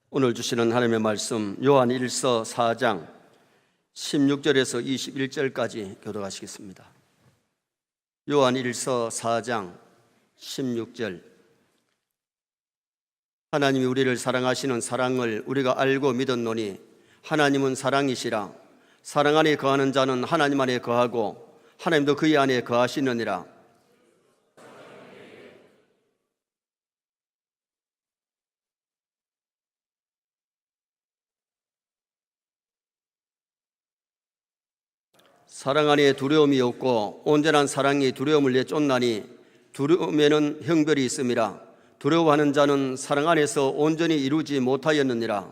오늘 주시는 하나님의 말씀 요한 1서 4장 16절에서 21절까지 교독하시겠습니다. 요한 1서 4장 16절. 하나님이 우리를 사랑하시는 사랑을 우리가 알고 믿었노니 하나님은 사랑이시라. 사랑 안에 거하는 자는 하나님 안에 거하고 하나님도 그의 안에 거하시느니라. 사랑 안에 두려움이 없고 온전한 사랑이 두려움을 내쫓나니 두려움에는 형벌이 있음이라. 두려워하는 자는 사랑 안에서 온전히 이루지 못하였느니라.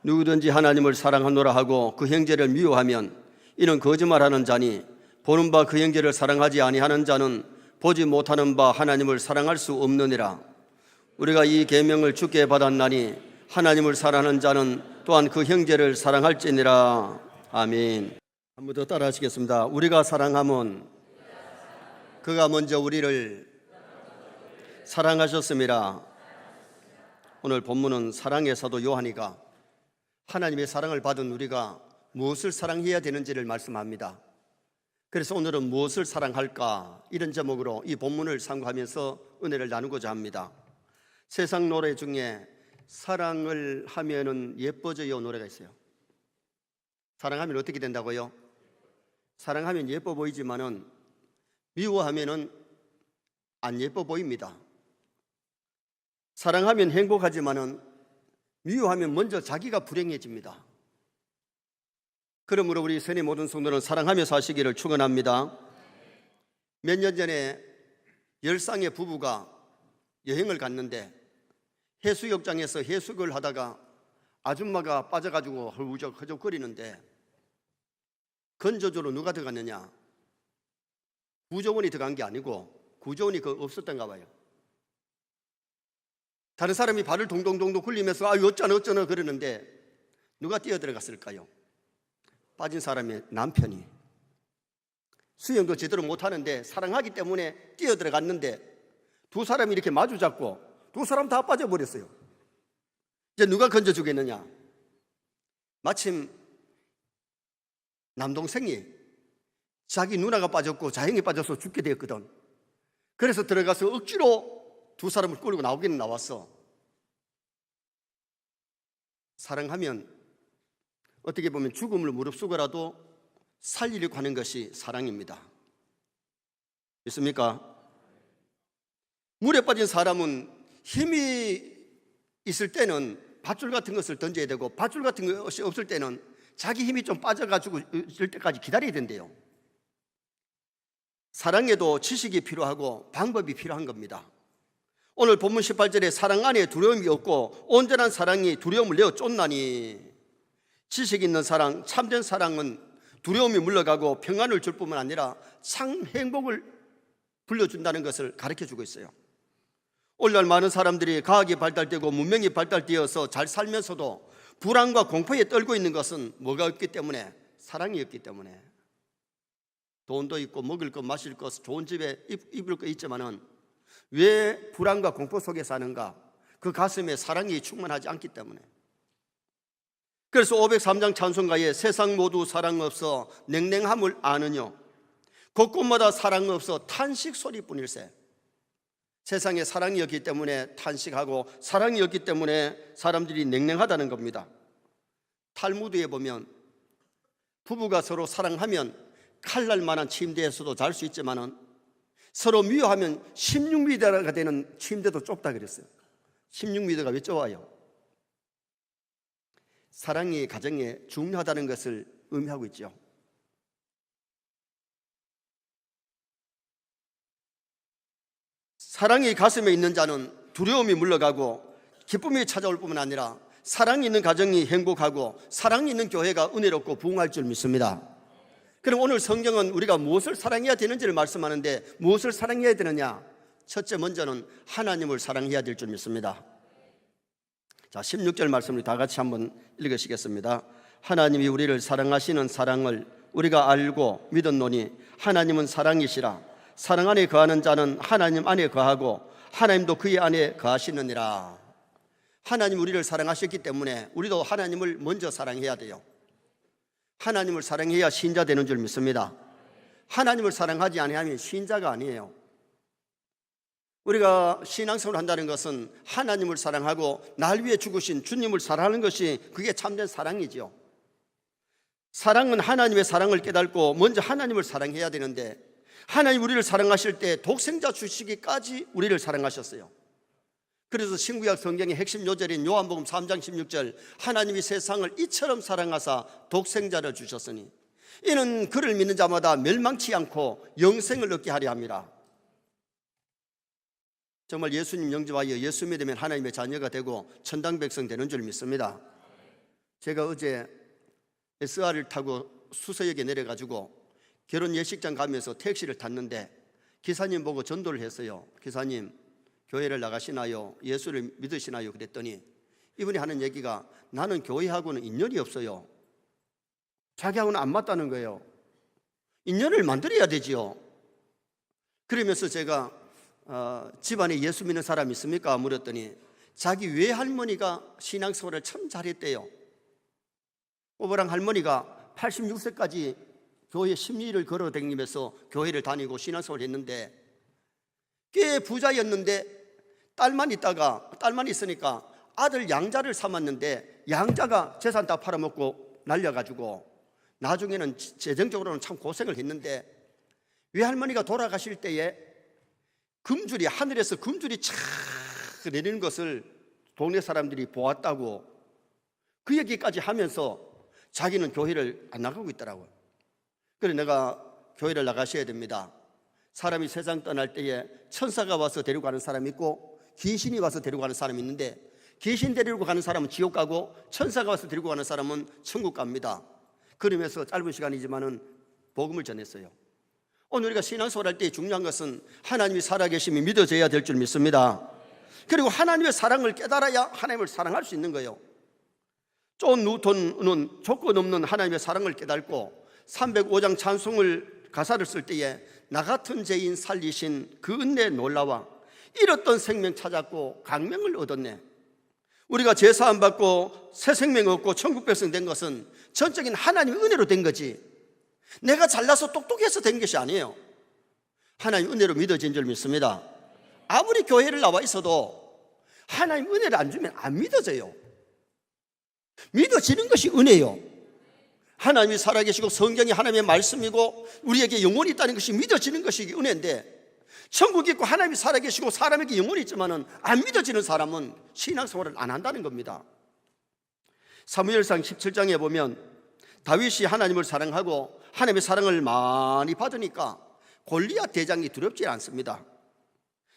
누구든지 하나님을 사랑하노라 하고 그 형제를 미워하면 이는 거짓말하는 자니 보는 바 그 형제를 사랑하지 아니하는 자는 보지 못하는 바 하나님을 사랑할 수 없느니라. 우리가 이 계명을 주께 받았나니 하나님을 사랑하는 자는 또한 그 형제를 사랑할지니라. 아멘. 한 번 더 따라 하시겠습니다. 우리가 사랑하면 그가 먼저 우리를 사랑하셨습니다. 오늘 본문은 사랑의 사도 요한이가 하나님의 사랑을 받은 우리가 무엇을 사랑해야 되는지를 말씀합니다. 그래서 오늘은 무엇을 사랑할까? 이런 제목으로 이 본문을 참고하면서 은혜를 나누고자 합니다. 세상 노래 중에 사랑을 하면은 예뻐져요 노래가 있어요. 사랑하면 어떻게 된다고요? 사랑하면 예뻐 보이지만은 미워하면은 안 예뻐 보입니다. 사랑하면 행복하지만은 미워하면 먼저 자기가 불행해집니다. 그러므로 우리 선의 모든 성도는 사랑하며 사시기를 축원합니다. 몇 년 전에 10쌍의 부부가 여행을 갔는데 해수욕장에서 해수욕을 하다가 아줌마가 빠져가지고 허우적허적거리는데 건조조로 누가 들어갔느냐? 구조원이 들어간 게 아니고 구조원이 없었던가 봐요. 다른 사람이 발을 동동동동 굴리면서 어쩌나 그러는데 누가 뛰어들어갔을까요? 빠진 사람의 남편이. 수영도 제대로 못하는데 사랑하기 때문에 뛰어들어갔는데 두 사람이 이렇게 마주잡고 두 사람 다 빠져버렸어요. 이제 누가 건져주겠느냐? 마침 남동생이 자기 누나가 빠졌고 자형이 빠져서 죽게 되었거든. 그래서 들어가서 억지로 두 사람을 끌고 나오기는 나왔어. 사랑하면 어떻게 보면 죽음을 무릅쓰고라도 살리려고 하는 것이 사랑입니다. 믿습니까? 물에 빠진 사람은 힘이 있을 때는 밧줄 같은 것을 던져야 되고 밧줄 같은 것이 없을 때는 자기 힘이 좀 빠져가지고 있을 때까지 기다려야 된대요. 사랑에도 지식이 필요하고 방법이 필요한 겁니다. 오늘 본문 18절에 사랑 안에 두려움이 없고 온전한 사랑이 두려움을 내어 쫓나니. 지식 있는 사랑, 참된 사랑은 두려움이 물러가고 평안을 줄 뿐만 아니라 참 행복을 불러준다는 것을 가르쳐주고 있어요. 오늘날 많은 사람들이 과학이 발달되고 문명이 발달되어서 잘 살면서도 불안과 공포에 떨고 있는 것은 뭐가 없기 때문에? 사랑이 없기 때문에. 돈도 있고 먹을 것 마실 것 좋은 집에 입을 거 있지만은 왜 불안과 공포 속에 사는가? 그 가슴에 사랑이 충만하지 않기 때문에. 그래서 503장 찬송가에 세상 모두 사랑 없어 냉랭함을 아느뇨 곳곳마다 사랑 없어 탄식 소리뿐일세. 세상에 사랑이 없기 때문에 탄식하고 사랑이 없기 때문에 사람들이 냉랭하다는 겁니다. 탈무드에 보면 부부가 서로 사랑하면 칼날 만한 침대에서도 잘 수 있지만은 서로 미워하면 16m가 되는 침대도 좁다 그랬어요. 16m가 왜 좁아요? 사랑이 가정에 중요하다는 것을 의미하고 있죠. 사랑이 가슴에 있는 자는 두려움이 물러가고 기쁨이 찾아올 뿐만 아니라 사랑이 있는 가정이 행복하고 사랑이 있는 교회가 은혜롭고 부흥할 줄 믿습니다. 그럼 오늘 성경은 우리가 무엇을 사랑해야 되는지를 말씀하는데 무엇을 사랑해야 되느냐? 첫째 먼저는 하나님을 사랑해야 될 줄 믿습니다. 자, 16절 말씀을 다 같이 한번 읽으시겠습니다. 하나님이 우리를 사랑하시는 사랑을 우리가 알고 믿었노니 하나님은 사랑이시라. 사랑 안에 거하는 자는 하나님 안에 거하고 하나님도 그의 안에 거하시느니라. 하나님 우리를 사랑하셨기 때문에 우리도 하나님을 먼저 사랑해야 돼요. 하나님을 사랑해야 신자 되는 줄 믿습니다. 하나님을 사랑하지 아니하면 신자가 아니에요. 우리가 신앙생활을 한다는 것은 하나님을 사랑하고 날 위해 죽으신 주님을 사랑하는 것이 그게 참된 사랑이죠. 사랑은 하나님의 사랑을 깨닫고 먼저 하나님을 사랑해야 되는데, 하나님 우리를 사랑하실 때 독생자 주시기까지 우리를 사랑하셨어요. 그래서 신구약 성경의 핵심 요절인 요한복음 3장 16절, 하나님이 세상을 이처럼 사랑하사 독생자를 주셨으니 이는 그를 믿는 자마다 멸망치 않고 영생을 얻게 하려 함이라. 정말 예수님 영접하여 예수 믿으면 하나님의 자녀가 되고 천당 백성 되는 줄 믿습니다. 제가 어제 SR을 타고 수서역에 내려가지고 결혼 예식장 가면서 택시를 탔는데 기사님 보고 전도를 했어요. 기사님, 교회를 나가시나요? 예수를 믿으시나요? 그랬더니 이분이 하는 얘기가, 나는 교회하고는 인연이 없어요. 자기하고는 안 맞다는 거예요. 인연을 만들어야 되지요. 그러면서 제가 집안에 예수 믿는 사람 있습니까? 물었더니 자기 외할머니가 신앙생활을 참 잘했대요. 오버랑 할머니가 86세까지 교회 심리를 걸어다니면서 교회를 다니고 신앙생활을 했는데, 꽤 부자였는데 딸만 있으니까 아들 양자를 삼았는데 양자가 재산 다 팔아먹고 날려가지고 나중에는 재정적으로는 참 고생을 했는데, 외할머니가 돌아가실 때에 금줄이, 하늘에서 금줄이 착 내리는 것을 동네 사람들이 보았다고 그 얘기까지 하면서 자기는 교회를 안 나가고 있더라고요. 그래서 내가 교회를 나가셔야 됩니다. 사람이 세상 떠날 때에 천사가 와서 데리고 가는 사람이 있고 귀신이 와서 데리고 가는 사람이 있는데, 귀신 데리고 가는 사람은 지옥 가고 천사가 와서 데리고 가는 사람은 천국 갑니다. 그러면서 짧은 시간이지만은 복음을 전했어요. 오늘 우리가 신앙생활 할 때 중요한 것은 하나님이 살아계심이 믿어져야 될 줄 믿습니다. 그리고 하나님의 사랑을 깨달아야 하나님을 사랑할 수 있는 거예요. 존 뉴턴은 조건 없는 하나님의 사랑을 깨닫고 305장 찬송을 가사를 쓸 때에 나 같은 죄인 살리신 그 은혜에 놀라와 잃었던 생명 찾았고 강명을 얻었네. 우리가 제사함 받고 새 생명 얻고 천국 백성 된 것은 전적인 하나님의 은혜로 된 거지, 내가 잘나서 똑똑해서 된 것이 아니에요. 하나님 은혜로 믿어진 줄 믿습니다. 아무리 교회를 나와 있어도 하나님 은혜를 안 주면 안 믿어져요. 믿어지는 것이 은혜예요. 하나님이 살아계시고 성경이 하나님의 말씀이고 우리에게 영혼이 있다는 것이 믿어지는 것이 은혜인데, 천국이 있고 하나님이 살아계시고 사람에게 영혼이 있지만은 안 믿어지는 사람은 신앙생활을 안 한다는 겁니다. 사무엘상 17장에 보면 다윗이 하나님을 사랑하고 하나님의 사랑을 많이 받으니까 골리앗 대장이 두렵지 않습니다.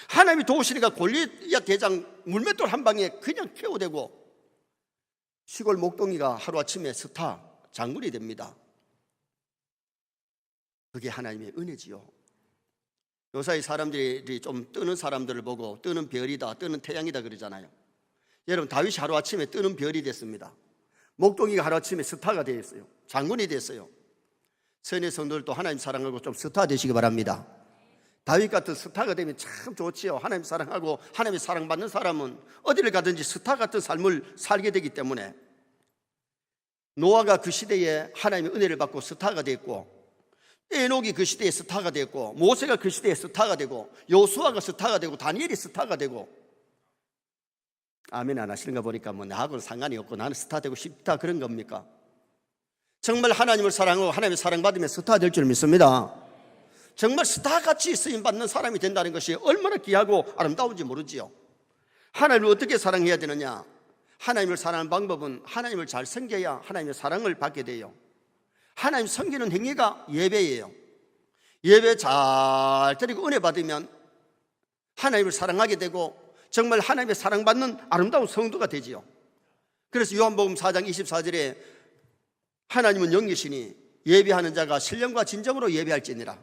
하나님이 도우시니까 골리앗 대장 물맷돌 한 방에 그냥 KO되고 시골 목동이가 하루아침에 스타 장군이 됩니다. 그게 하나님의 은혜지요. 요사이 사람들이 좀 뜨는 사람들을 보고 뜨는 별이다, 뜨는 태양이다 그러잖아요. 여러분, 다윗이 하루아침에 뜨는 별이 됐습니다. 목동이가 하루아침에 스타가 되었어요. 장군이 됐어요. 선의 성도들도 하나님 사랑하고 좀 스타 되시기 바랍니다. 다윗 같은 스타가 되면 참 좋지요. 하나님 사랑하고 하나님의 사랑받는 사람은 어디를 가든지 스타 같은 삶을 살게 되기 때문에, 노아가 그 시대에 하나님의 은혜를 받고 스타가 됐고, 에녹이 그 시대에 스타가 됐고, 모세가 그 시대에 스타가 되고, 요수아가 스타가 되고, 다니엘이 스타가 되고. 아멘 안 하시는 거 보니까 뭐 나하고는 상관이 없고 나는 스타 되고 싶다 그런 겁니까? 정말 하나님을 사랑하고 하나님의 사랑받으면 스타 될 줄 믿습니다. 정말 스타같이 쓰임받는 사람이 된다는 것이 얼마나 귀하고 아름다운지 모르지요. 하나님을 어떻게 사랑해야 되느냐? 하나님을 사랑하는 방법은 하나님을 잘 섬겨야 하나님의 사랑을 받게 돼요. 하나님 섬기는 행위가 예배예요. 예배 잘 드리고 은혜 받으면 하나님을 사랑하게 되고 정말 하나님의 사랑받는 아름다운 성도가 되지요. 그래서 요한복음 4장 24절에 하나님은 영이시니 예배하는 자가 신령과 진정으로 예배할지니라.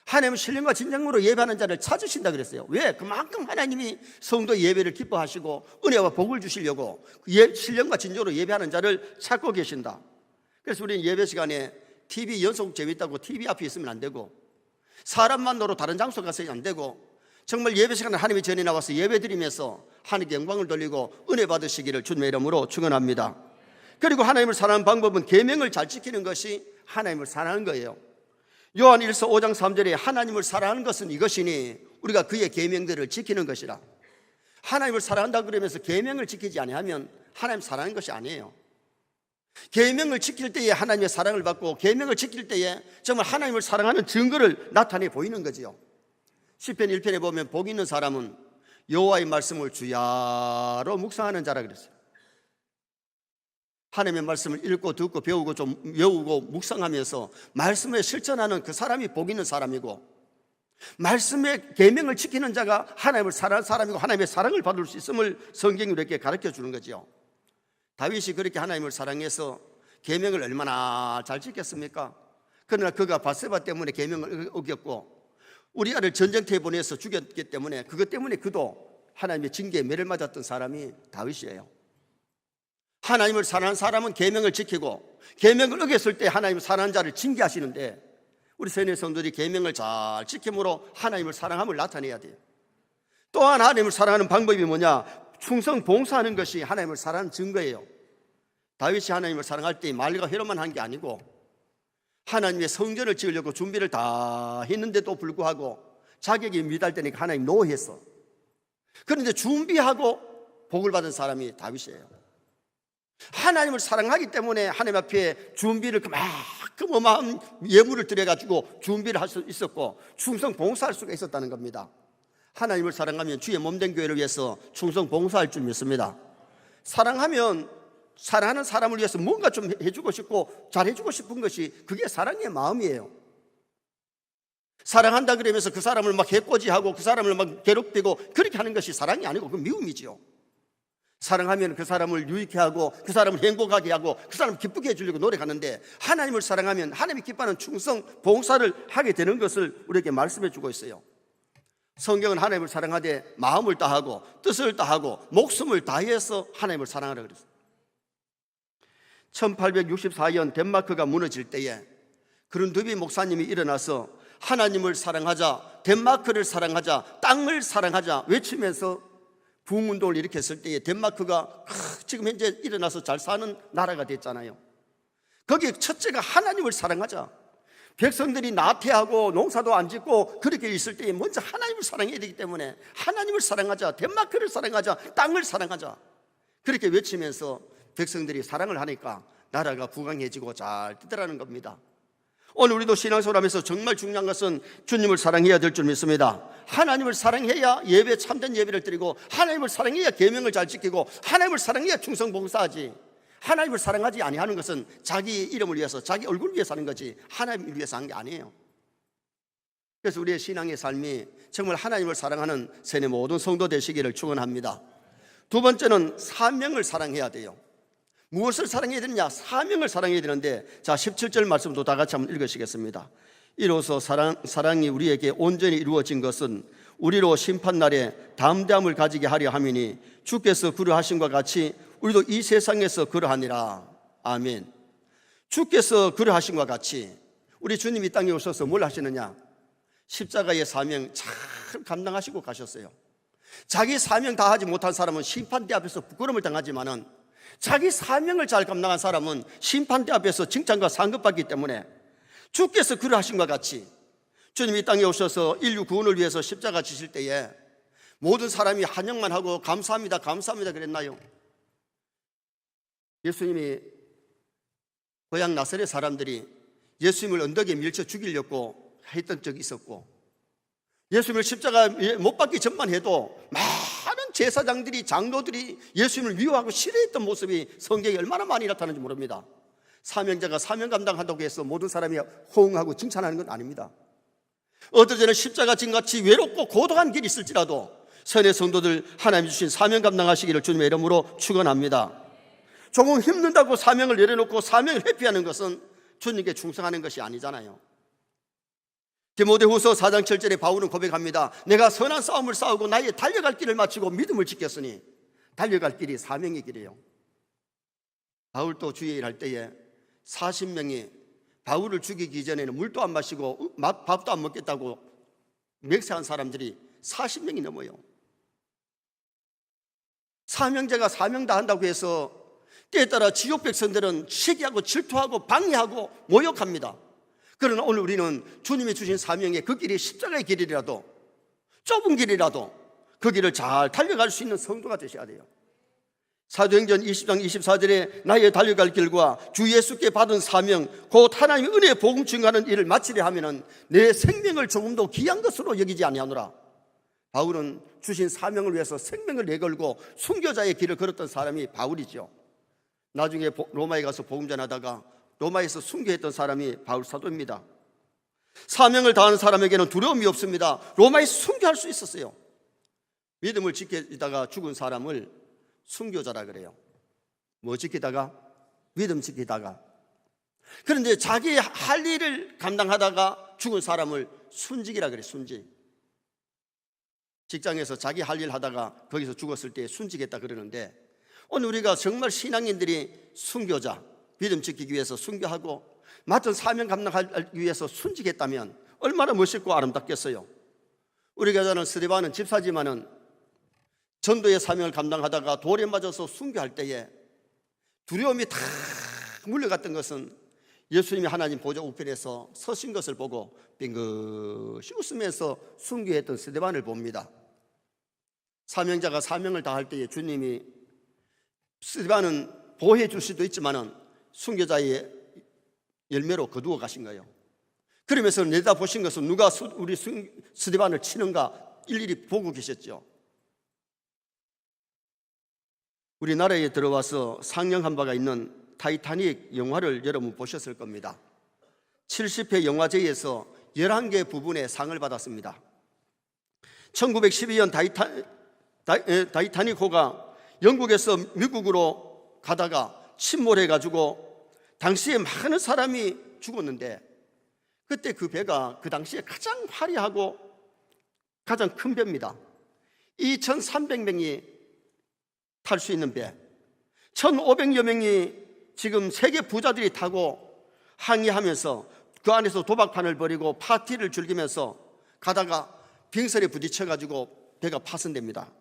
하나님은 신령과 진정으로 예배하는 자를 찾으신다 그랬어요. 왜? 그만큼 하나님이 성도 예배를 기뻐하시고 은혜와 복을 주시려고 신령과 진정으로 예배하는 자를 찾고 계신다. 그래서 우리는 예배 시간에 TV 연속 재밌다고 TV 앞에 있으면 안 되고, 사람 만나러 다른 장소 가서는 안 되고, 정말 예배 시간에 하나님의 전에 나와서 예배 드리면서 하나님께 영광을 돌리고 은혜 받으시기를 주님의 이름으로 축원합니다. 그리고 하나님을 사랑하는 방법은 계명을 잘 지키는 것이 하나님을 사랑하는 거예요. 요한 1서 5장 3절에 하나님을 사랑하는 것은 이것이니 우리가 그의 계명들을 지키는 것이라. 하나님을 사랑한다 그러면서 계명을 지키지 아니하면 하나님 사랑하는 것이 아니에요. 계명을 지킬 때에 하나님의 사랑을 받고 계명을 지킬 때에 정말 하나님을 사랑하는 증거를 나타내 보이는 거지요. 시편 1편에 보면 복 있는 사람은 여호와의 말씀을 주야로 묵상하는 자라 그랬어요. 하나님의 말씀을 읽고 듣고 배우고 좀 외우고 묵상하면서 말씀에 실천하는 그 사람이 복 있는 사람이고, 말씀의 계명을 지키는 자가 하나님을 사랑하는 사람이고 하나님의 사랑을 받을 수 있음을 성경이 이렇게 가르쳐 주는 거죠. 다윗이 그렇게 하나님을 사랑해서 계명을 얼마나 잘 지켰습니까? 그러나 그가 밧세바 때문에 계명을 어겼고 우리아를 전쟁터에 보내서 죽였기 때문에 그것 때문에 그도 하나님의 징계에 매를 맞았던 사람이 다윗이에요. 하나님을 사랑하는 사람은 계명을 지키고 계명을 어겼을 때 하나님을 사랑하는 자를 징계하시는데, 우리 세뇌 성도들이 계명을 잘 지킴으로 하나님을 사랑함을 나타내야 돼요. 또한 하나님을 사랑하는 방법이 뭐냐? 충성 봉사하는 것이 하나님을 사랑하는 증거예요. 다윗이 하나님을 사랑할 때 말과 혀로만 한 게 아니고 하나님의 성전을 지으려고 준비를 다 했는데도 불구하고 자격이 미달되니까 하나님 노했어. 그런데 준비하고 복을 받은 사람이 다윗이에요. 하나님을 사랑하기 때문에 하나님 앞에 준비를 그만큼 어마어마한 예물을 드려가지고 준비를 할 수 있었고 충성 봉사할 수가 있었다는 겁니다. 하나님을 사랑하면 주의 몸된 교회를 위해서 충성 봉사할 줄 믿습니다. 사랑하면 사랑하는 사람을 위해서 뭔가 좀 해주고 싶고 잘해주고 싶은 것이 그게 사랑의 마음이에요. 사랑한다 그러면서 그 사람을 막 해코지하고 그 사람을 막 괴롭히고 그렇게 하는 것이 사랑이 아니고 그 미움이지요. 사랑하면 그 사람을 유익해 하고 그 사람을 행복하게 하고 그 사람을 기쁘게 해주려고 노력하는데, 하나님을 사랑하면 하나님이 기뻐하는 충성 봉사를 하게 되는 것을 우리에게 말씀해 주고 있어요. 성경은 하나님을 사랑하되 마음을 다하고 뜻을 다하고 목숨을 다해서 하나님을 사랑하라 그랬어요. 1864년 덴마크가 무너질 때에 그룬드비 목사님이 일어나서 하나님을 사랑하자, 덴마크를 사랑하자, 땅을 사랑하자 외치면서 부흥운동을 일으켰을 때에 덴마크가 지금 현재 일어나서 잘 사는 나라가 됐잖아요. 거기에 첫째가 하나님을 사랑하자. 백성들이 나태하고 농사도 안 짓고 그렇게 있을 때에 먼저 하나님을 사랑해야 되기 때문에 하나님을 사랑하자, 덴마크를 사랑하자, 땅을 사랑하자, 그렇게 외치면서 백성들이 사랑을 하니까 나라가 부강해지고 잘 되더라는 겁니다. 오늘 우리도 신앙생활 하면서 정말 중요한 것은 주님을 사랑해야 될 줄 믿습니다. 하나님을 사랑해야 예배, 참된 예배를 드리고 하나님을 사랑해야 계명을 잘 지키고 하나님을 사랑해야 충성 봉사하지, 하나님을 사랑하지 아니하는 것은 자기 이름을 위해서 자기 얼굴을 위해서 하는 거지 하나님을 위해서 하는 게 아니에요. 그래서 우리의 신앙의 삶이 정말 하나님을 사랑하는 세뇌 모든 성도 되시기를 축원합니다. 두 번째는 사명을 사랑해야 돼요. 무엇을 사랑해야 되느냐? 사명을 사랑해야 되는데, 자 17절 말씀도 다 같이 한번 읽으시겠습니다. 이로써 사랑이 우리에게 온전히 이루어진 것은 우리로 심판날에 담대함을 가지게 하려 함이니 주께서 그러하신과 같이 우리도 이 세상에서 그러하니라. 아멘. 주께서 그러하신과 같이 우리 주님이 땅에 오셔서 뭘 하시느냐? 십자가의 사명 잘 감당하시고 가셨어요. 자기 사명 다 하지 못한 사람은 심판대 앞에서 부끄러움을 당하지만은 자기 사명을 잘 감당한 사람은 심판대 앞에서 칭찬과 상급받기 때문에 주께서 그러하신과 같이 주님이 땅에 오셔서 인류 구원을 위해서 십자가 지실 때에 모든 사람이 한영만 하고 감사합니다 감사합니다 그랬나요? 예수님이 고향 나사렛 사람들이 예수님을 언덕에 밀쳐 죽이려고 했던 적이 있었고, 예수님을 십자가 못 박기 전만 해도 많은 제사장들이 장로들이 예수님을 미워하고 싫어했던 모습이 성경에 얼마나 많이 나타나는지 모릅니다. 사명자가 사명 감당한다고 해서 모든 사람이 호응하고 칭찬하는 건 아닙니다. 어떨 때는 십자가 진같이 외롭고 고독한 길이 있을지라도 선의 성도들 하나님 주신 사명 감당하시기를 주님의 이름으로 축원합니다. 조금 힘든다고 사명을 내려놓고 사명을 회피하는 것은 주님께 충성하는 것이 아니잖아요. 디모데후서 4장 7절에 바울은 고백합니다. 내가 선한 싸움을 싸우고 나의 달려갈 길을 마치고 믿음을 지켰으니, 달려갈 길이 사명의 길이에요. 바울도 주의 일할 때에 40명이 바울을 죽이기 전에는 물도 안 마시고 밥도 안 먹겠다고 맹세한 사람들이 40명이 넘어요. 사명자가 사명 다 한다고 해서 때에 따라 지옥 백성들은 시기하고 질투하고 방해하고 모욕합니다. 그러나 오늘 우리는 주님이 주신 사명의 그 길이 십자가의 길이라도, 좁은 길이라도 그 길을 잘 달려갈 수 있는 성도가 되셔야 돼요. 사도행전 20장 24절에 나의 달려갈 길과 주 예수께 받은 사명 곧 하나님의 은혜의 복음 증거하는 일을 마치려 하면은 내 생명을 조금도 귀한 것으로 여기지 아니하노라. 바울은 주신 사명을 위해서 생명을 내걸고 순교자의 길을 걸었던 사람이 바울이죠. 나중에 로마에 가서 복음 전하다가 로마에서 순교했던 사람이 바울 사도입니다. 사명을 다하는 사람에게는 두려움이 없습니다. 로마에서 순교할 수 있었어요. 믿음을 지키다가 죽은 사람을 순교자라 그래요. 뭐 지키다가? 믿음 지키다가. 그런데 자기 할 일을 감당하다가 죽은 사람을 순직이라 그래요. 순직. 직장에서 자기 할 일 하다가 거기서 죽었을 때 순직했다 그러는데, 오늘 우리가 정말 신앙인들이 순교자, 믿음 지키기 위해서 순교하고 맡은 사명 감당하기 위해서 순직했다면 얼마나 멋있고 아름답겠어요. 우리 교사는 스데반은 집사지만은 전도의 사명을 감당하다가 돌에 맞아서 순교할 때에 두려움이 다 물려갔던 것은 예수님이 하나님 보좌 우편에서 서신 것을 보고 빙긋이 웃으면서 순교했던 스데반을 봅니다. 사명자가 사명을 다할 때에 주님이 스데반은 보호해 줄 수도 있지만은 순교자의 열매로 거두어 가신 거예요. 그러면서 내다보신 것은 누가 우리 스데반을 치는가 일일이 보고 계셨죠. 우리나라에 들어와서 상영한 바가 있는 타이타닉 영화를 여러분 보셨을 겁니다. 70회 영화제에서 11개 부분에 상을 받았습니다. 1912년 타이타닉호가 영국에서 미국으로 가다가 침몰해가지고 당시에 많은 사람이 죽었는데, 그때 그 배가 그 당시에 가장 화려하고 가장 큰 배입니다. 2,300명이 탈 수 있는 배, 1,500여 명이 지금 세계 부자들이 타고 항해하면서 그 안에서 도박판을 벌이고 파티를 즐기면서 가다가 빙설에 부딪혀가지고 배가 파손됩니다.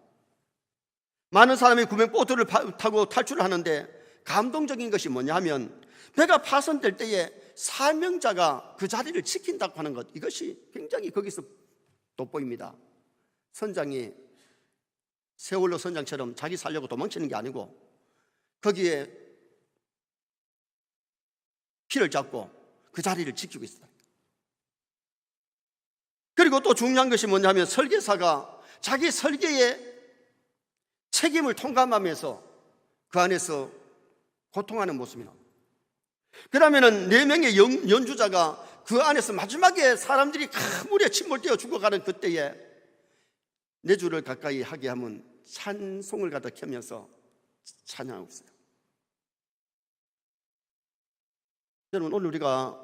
많은 사람이 구명보트를 타고 탈출을 하는데 감동적인 것이 뭐냐 하면 배가 파손될 때에 사명자가 그 자리를 지킨다고 하는 것, 이것이 굉장히 거기서 돋보입니다. 선장이 세월호 선장처럼 자기 살려고 도망치는 게 아니고 거기에 키를 잡고 그 자리를 지키고 있어요. 그리고 또 중요한 것이 뭐냐면 설계사가 자기 설계의 책임을 통감하면서 그 안에서 고통하는 모습이나, 그러면은 4명의 연주자가 그 안에서 마지막에 사람들이 큰 물에 침몰되어 죽어가는 그때에 내 주를 가까이 하게 하면 찬송을 갖다 켜면서 찬양하고 있어요. 여러분, 오늘 우리가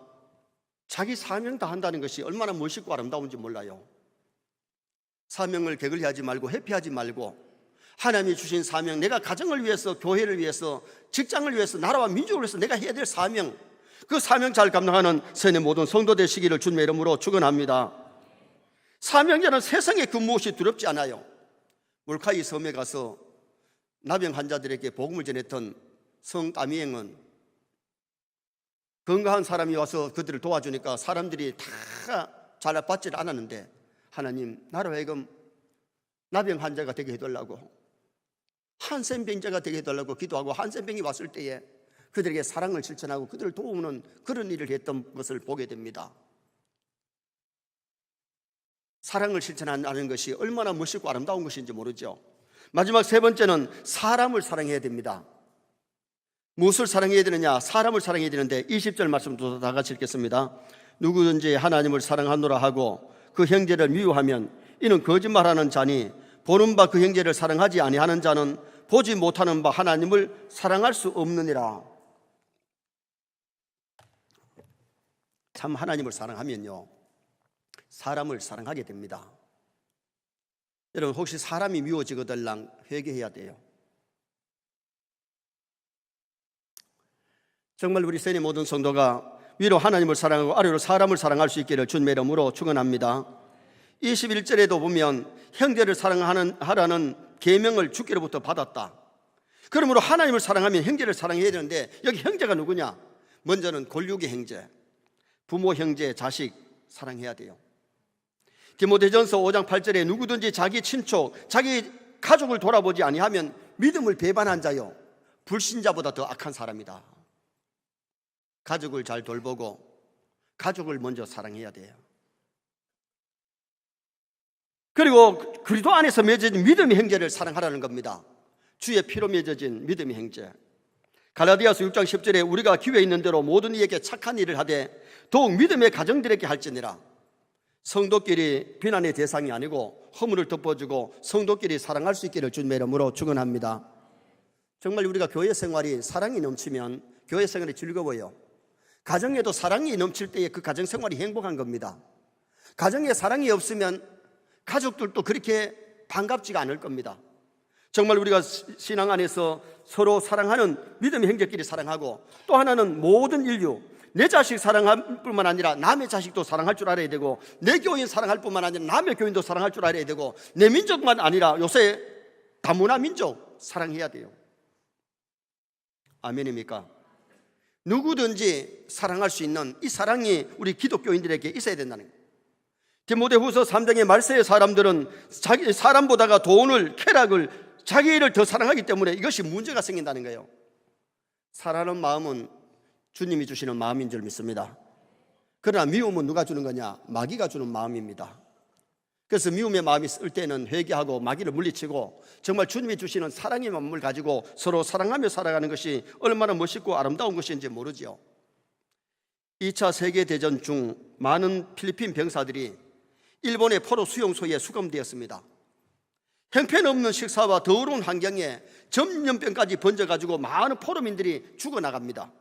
자기 사명 다 한다는 것이 얼마나 멋있고 아름다운지 몰라요. 사명을 게을리하지 말고 회피하지 말고 하나님이 주신 사명, 내가 가정을 위해서, 교회를 위해서, 직장을 위해서, 나라와 민족을 위해서 내가 해야 될 사명, 그 사명 잘 감당하는 세뇌 모든 성도 되시기를 주님의 이름으로 축원합니다. 사명자는 세상에 그 무엇이 두렵지 않아요. 몰카이 섬에 가서 나병 환자들에게 복음을 전했던 성 다미행은 건강한 사람이 와서 그들을 도와주니까 사람들이 다 잘 받지를 않았는데, 하나님 나로 하여금 나병 환자가 되게 해달라고, 한센병자가 되게 해달라고 기도하고 한센병이 왔을 때에 그들에게 사랑을 실천하고 그들을 도우는 그런 일을 했던 것을 보게 됩니다. 사랑을 실천하는 것이 얼마나 멋있고 아름다운 것인지 모르죠. 마지막 세 번째는 사람을 사랑해야 됩니다. 무엇을 사랑해야 되느냐? 사람을 사랑해야 되는데 20절 말씀도 다 같이 읽겠습니다. 누구든지 하나님을 사랑하노라 하고 그 형제를 미워하면 이는 거짓말하는 자니, 보는 바 그 형제를 사랑하지 아니하는 자는 보지 못하는 바 하나님을 사랑할 수 없느니라. 참 하나님을 사랑하면요, 사람을 사랑하게 됩니다. 여러분, 혹시 사람이 미워지거들랑 회개해야 돼요. 정말 우리 세뇌 모든 성도가 위로 하나님을 사랑하고 아래로 사람을 사랑할 수 있기를 주님의 이름으로 축원합니다. 21절에도 보면 형제를 사랑하라는 계명을 주께로부터 받았다. 그러므로 하나님을 사랑하면 형제를 사랑해야 되는데, 여기 형제가 누구냐? 먼저는 골육의 형제, 부모, 형제, 자식 사랑해야 돼요. 디모데전서 5장 8절에 누구든지 자기 친족, 자기 가족을 돌아보지 아니하면 믿음을 배반한 자요, 불신자보다 더 악한 사람이다. 가족을 잘 돌보고 가족을 먼저 사랑해야 돼요. 그리고 그리스도 안에서 맺어진 믿음의 형제를 사랑하라는 겁니다. 주의 피로 맺어진 믿음의 형제. 갈라디아서 6장 10절에 우리가 기회 있는 대로 모든 이에게 착한 일을 하되 더욱 믿음의 가정들에게 할지니라. 성도끼리 비난의 대상이 아니고 허물을 덮어주고 성도끼리 사랑할 수 있기를 주님의 이름으로 축원합니다. 정말 우리가 교회 생활이 사랑이 넘치면 교회 생활이 즐거워요. 가정에도 사랑이 넘칠 때에 그 가정 생활이 행복한 겁니다. 가정에 사랑이 없으면 가족들도 그렇게 반갑지가 않을 겁니다. 정말 우리가 신앙 안에서 서로 사랑하는 믿음의 형제끼리 사랑하고, 또 하나는 모든 인류, 내 자식 사랑할 뿐만 아니라 남의 자식도 사랑할 줄 알아야 되고, 내 교인 사랑할 뿐만 아니라 남의 교인도 사랑할 줄 알아야 되고, 내 민족만 아니라 요새 다문화 민족 사랑해야 돼요. 아멘입니까? 누구든지 사랑할 수 있는 이 사랑이 우리 기독교인들에게 있어야 된다는 거예요. 디모데후서 3장의 말세의 사람들은 자기 사람보다가 돈을, 쾌락을, 자기 일을 더 사랑하기 때문에 이것이 문제가 생긴다는 거예요. 사랑하는 마음은 주님이 주시는 마음인 줄 믿습니다. 그러나 미움은 누가 주는 거냐? 마귀가 주는 마음입니다. 그래서 미움의 마음이 쓸 때는 회개하고 마귀를 물리치고 정말 주님이 주시는 사랑의 마음을 가지고 서로 사랑하며 살아가는 것이 얼마나 멋있고 아름다운 것인지 모르지요. 2차 세계대전 중 많은 필리핀 병사들이 일본의 포로 수용소에 수감되었습니다. 형편없는 식사와 더러운 환경에 전염병까지 번져가지고 많은 포로민들이 죽어나갑니다.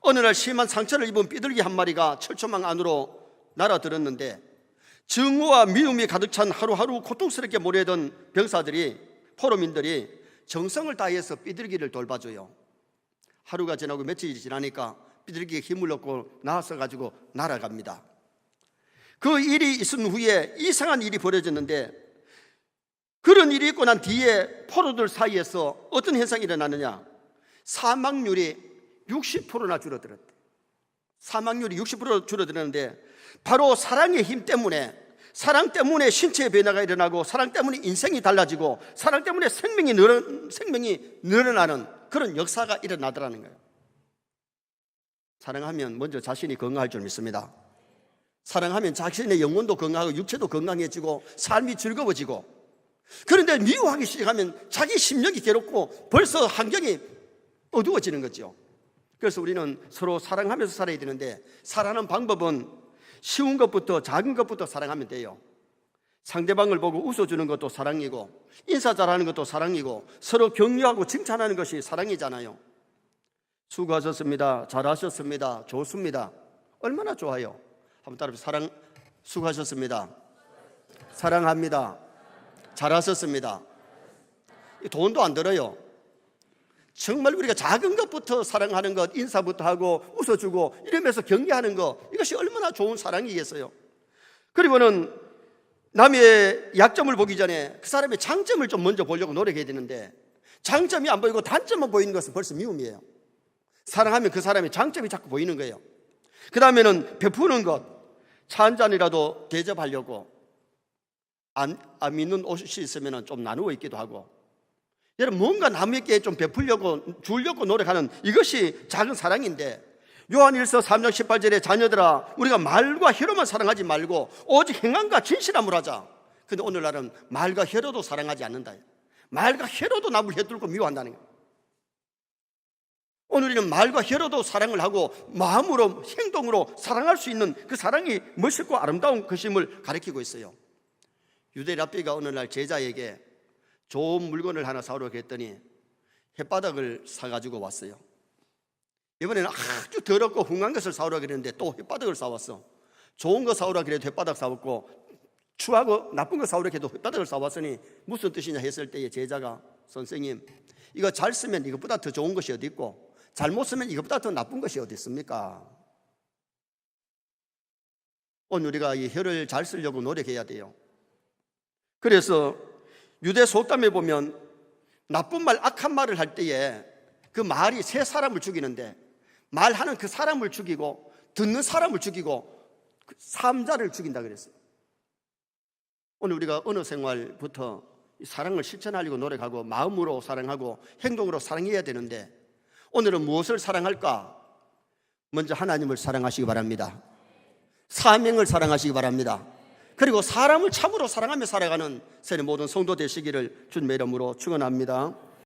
어느 날 심한 상처를 입은 삐들기 한 마리가 철조망 안으로 날아들었는데, 증오와 미움이 가득 찬 하루하루 고통스럽게 몰려던 병사들이, 포로민들이 정성을 다해서 삐들기를 돌봐줘요. 하루가 지나고 며칠이 지나니까 삐들기에 힘을 얻고 나와서가지고 날아갑니다. 그 일이 있은 후에 이상한 일이 벌어졌는데, 그런 일이 있고 난 뒤에 포로들 사이에서 어떤 현상이 일어나느냐? 사망률이 60%나 줄어들었대. 사망률이 60% 줄어들었는데, 바로 사랑의 힘 때문에, 사랑 때문에 신체의 변화가 일어나고, 사랑 때문에 인생이 달라지고, 사랑 때문에 생명이 늘어나는 그런 역사가 일어나더라는 거예요. 사랑하면 먼저 자신이 건강할 줄 믿습니다. 사랑하면 자신의 영혼도 건강하고 육체도 건강해지고 삶이 즐거워지고, 그런데 미워하기 시작하면 자기 심령이 괴롭고 벌써 환경이 어두워지는 거죠. 그래서 우리는 서로 사랑하면서 살아야 되는데, 사랑하는 방법은 쉬운 것부터, 작은 것부터 사랑하면 돼요. 상대방을 보고 웃어주는 것도 사랑이고, 인사 잘하는 것도 사랑이고, 서로 격려하고 칭찬하는 것이 사랑이잖아요. 수고하셨습니다, 잘하셨습니다, 좋습니다, 얼마나 좋아요. 한번 따라해보세요. 수고하셨습니다, 사랑합니다, 잘하셨습니다. 돈도 안 들어요. 정말 우리가 작은 것부터 사랑하는 것, 인사부터 하고 웃어주고 이러면서 격려하는 것, 이것이 얼마나 좋은 사랑이겠어요. 그리고는 남의 약점을 보기 전에 그 사람의 장점을 좀 먼저 보려고 노력해야 되는데, 장점이 안 보이고 단점만 보이는 것은 벌써 미움이에요. 사랑하면 그 사람의 장점이 자꾸 보이는 거예요. 그 다음에는 베푸는 것, 차 한 잔이라도 대접하려고, 안 믿는 옷이 있으면 좀 나누어 있기도 하고, 여러분 뭔가 남에게 좀 베풀려고 주려고 노력하는 이것이 작은 사랑인데, 요한일서 3장 18절에 자녀들아 우리가 말과 혀로만 사랑하지 말고 오직 행함과 진실함으로 하자. 근데 오늘날은 말과 혀로도 사랑하지 않는다. 말과 혀로도 남을 혀뚫고 미워한다는 거예요. 오늘 우리는 말과 혀로도 사랑을 하고 마음으로, 행동으로 사랑할 수 있는 그 사랑이 멋있고 아름다운 것임을 가르치고 있어요. 유대 랍비가 어느 날 제자에게 좋은 물건을 하나 사오라고 했더니 햇바닥을 사가지고 왔어요. 이번에는 아주 더럽고 흉한 것을 사오라고 그랬는데 또 햇바닥을 사왔어. 좋은 거 사오라고 그래도 햇바닥 사왔고, 추하고 나쁜 거 사오라고 해도 햇바닥을 사왔으니 무슨 뜻이냐 했을 때에 제자가, 선생님, 이거 잘 쓰면 이것보다 더 좋은 것이 어디 있고, 잘못 쓰면 이것보다 더 나쁜 것이 어디 있습니까? 오늘 우리가 이 혀를 잘 쓰려고 노력해야 돼요. 그래서 유대 속담에 보면 나쁜 말, 악한 말을 할 때에 그 말이 세 사람을 죽이는데 말하는 그 사람을 죽이고 듣는 사람을 죽이고 그 삼자를 죽인다 그랬어요. 오늘 우리가 언어 생활부터 사랑을 실천하려고 노력하고 마음으로 사랑하고 행동으로 사랑해야 되는데 오늘은 무엇을 사랑할까? 먼저 하나님을 사랑하시기 바랍니다. 사명을 사랑하시기 바랍니다. 그리고 사람을 참으로 사랑하며 살아가는 세례 모든 성도 되시기를 주님의 이름으로 축원합니다.